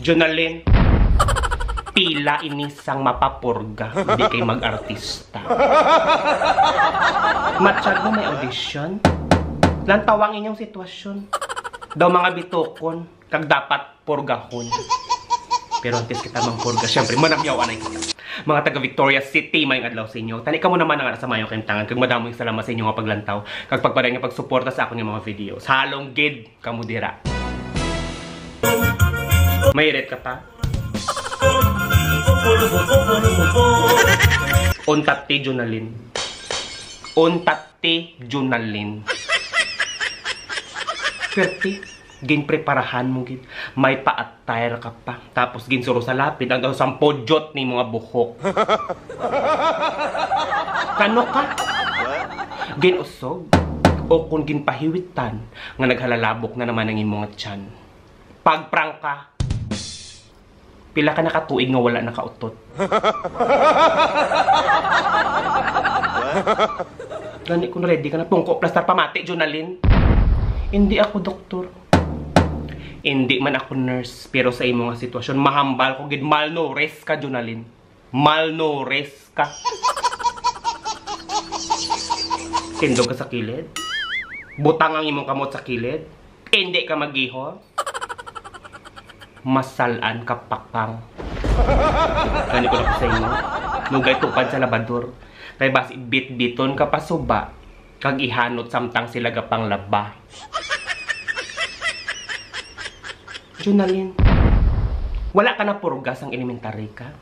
Jonalyn, pila inisang mapapurga, di kay mag-artista. Matsyag mo may audition? Lantawang inyong sitwasyon. Daw mga bitokon, kag dapat purgahon. Pero antes kita mang purga, syempre, manamyawan ay kita. Mga taga Victoria City, mayong adlaw sa inyo. Tani ka mo naman nga sa mayong kintangan. Kag madamong salamat sa inyo nga paglantaw. Kag pagpaday nga pagsuporta sa akong mga videos. Halong gid kamo dira. May red ka pa? Untati Jonalyn. Untati Jonalyn. Perti, gin preparahan mo gin. May pa-attire ka pa. Tapos gin suro sa lapid. Ang daw sampodjot ni mga buhok. Kano ka? Gin usog. O kung gin pahiwitan, nga naghalalabok na naman ang imong tiyan. Pagprang ka, pila ka nakatuig nga wala nakautot. Gani kung ready ka na pungko plaster pamati, Jonalyn. Hindi ako doktor. Hindi man ako nurse. Pero sa imong sitwasyon, mahambal ko gid malnourished ka, Jonalyn. Malnourished ka. Tindog ka sa kilid. Butang ang imong kamot sa kilid. Hindi ka magiho. Masalan ka pakang. Gani ko na ko sa inyo. Nugay tupad sa labador. Kaya basi bit-biton ka pa suba. Kag ihanot samtang sila gapang laba. Jonalyn, wala ka na purga sang elementary ka?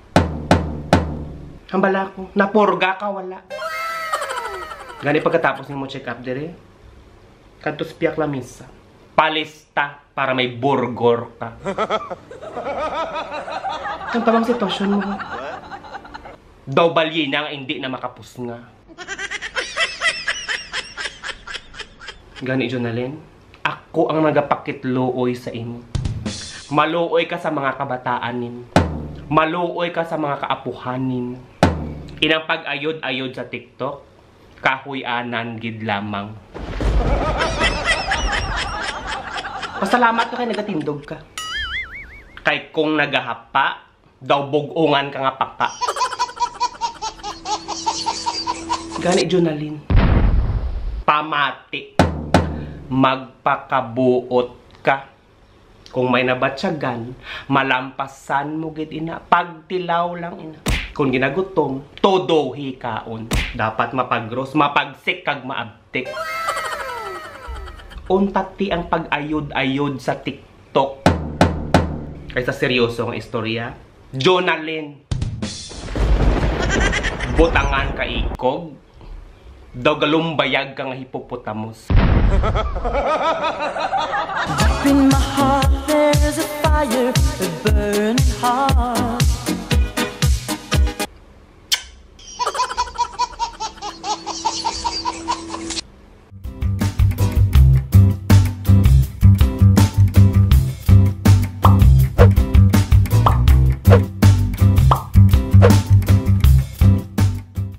Hambala ko, napurga ka wala. Gani pagkatapos ni mo check up dire. Kantos piyak la misa. Palista para may burgor ka. Ang tabang sitwasyon mo. Daw balye na nga hindi na makapus nga. Gani Jonalyn, ako ang nagapakitluoy sa imo. Maluoy ka sa mga kabataanin. Maluoy ka sa mga kaapuhanin. Inang pag-ayod-ayod sa TikTok, kahuy-anan gid lamang. Pasalamat ka kay nagatindog ka. Kay kung nagahapa, daw bugungan ka nga paka. Gani Jonalyn, pamati. Magpakabuot ka. Kung may nabatsagan, malampasan mo gid ina. Pagtilaw lang ina. Kung ginagutom, todo hikaon. Dapat mapagros, mapagsik kag maabtik. Untati ang pag-ayod-ayod sa TikTok. Kaysa seryoso ang istorya. Jonalyn, butangan ka ikog. Daw galumbayag ka nga hippopotamus. In my heart there's a fire, a burning heart.